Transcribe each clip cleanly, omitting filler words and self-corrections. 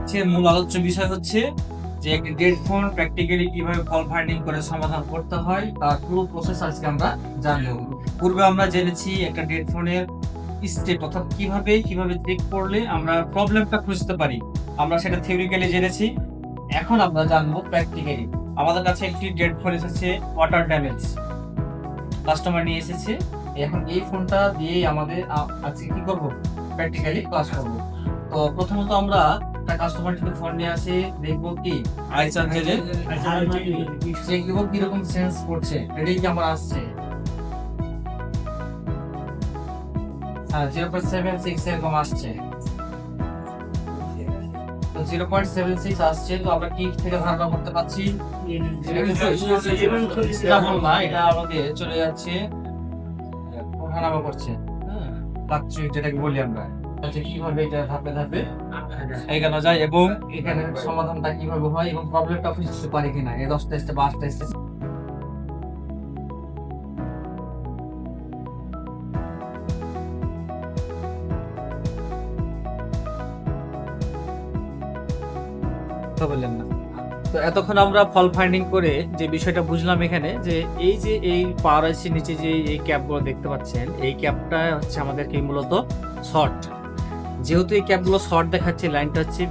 আজকে মূল আলোচ্য বিষয় হচ্ছে যে একটি ডেড ফোন প্র্যাকটিক্যালি কিভাবে ফল্ট ফাইন্ডিং করে সমাধান করতে হয় তার পুরো প্রসেস আজকে আমরা জানবো। পূর্বে আমরা জেনেছি একটা ডেড ফোনের স্টেপ অর্থাৎ কিভাবে চেক করলে আমরা প্রবলেমটা খুঁজতে পারি, আমরা সেটা থিওরিক্যালি জেনেছি। এখন আমরা জানবো প্র্যাকটিক্যালি। আমাদের কাছে একটি ডেড ফোন এসেছে, ওয়াটার ড্যামেজ, কাস্টমার নিয়ে এসেছে। এখন এই ফোনটা দিয়ে আমাদের আজকে কি করব, প্র্যাকটিক্যালি ক্লাস করব। তো প্রথমত আমরা একটা কাস্টমার থেকে ফোন নিয়ে আসি, দেখবো কি আই চার্জারে চেক দিব কিরকম সেন্স করছে, রিডিং কি আমার আসছে। 0.76 এরকম আসছে, তো 0.76 আসছে। তো আমরা কি থেকে ধারণা করতে পারছি, এটা আমাদের চলে যাচ্ছে, ওঠানামা করছে, ফ্লাকচুয়েট যেটাকে বলি আমরা। আচ্ছা, কিভাবে এটা ধাপে ধাপে এগোনো যায় এবং এখানে সমাধানটা কিভাবে হয় এবং প্রবলেমটা বুঝতে পারি কিনা, এই 10টা স্টেপ 8টা স্টেপ। বললেন না তো এতক্ষণ আমরা ফল ফাইন্ডিং করে যে বিষয়টা বুঝলাম এখানে, যে এই পাওয়ার আইসির নিচে যে এই ক্যাপগুলো দেখতে পাচ্ছেন, এই ক্যাপটা হচ্ছে আমাদের কি মূলত শর্ট। যেহেতু এই ক্যাপগুলো শর্ট দেখাচ্ছে, লাইনটা হচ্ছে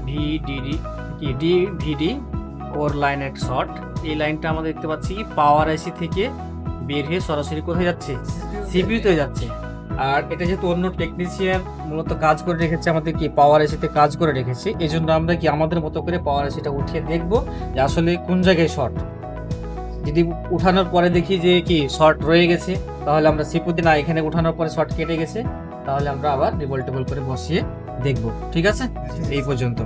ভিডি ওর লাইন এক শর্ট। এই লাইনটা আমরা দেখতে পাচ্ছি কি পাওয়ার আইসি থেকে বের হয়ে সরাসরি কোথায় যাচ্ছে, সিপিইউতে যাচ্ছে। আর এটা যেহেতু অন্য টেকনিশিয়ান মূলত কাজ করে রেখেছে, আমাদের কি পাওয়ার এসিতে কাজ করে রেখেছে, এই জন্য আমরা কি আমাদের মতো করে পাওয়ার এসিটা উঠিয়ে দেখবো যে আসলে কোন জায়গায় শর্ট। যদি উঠানোর পরে দেখি যে কি শর্ট রয়ে গেছে, তাহলে আমরা সিপিইউতে না, এখানে উঠানোর পরে শর্ট কেটে গেছে, তাহলে আমরা আবার রিভোল্টেবল করে বসিয়ে দেখবো। ঠিক আছে, এই পর্যন্ত।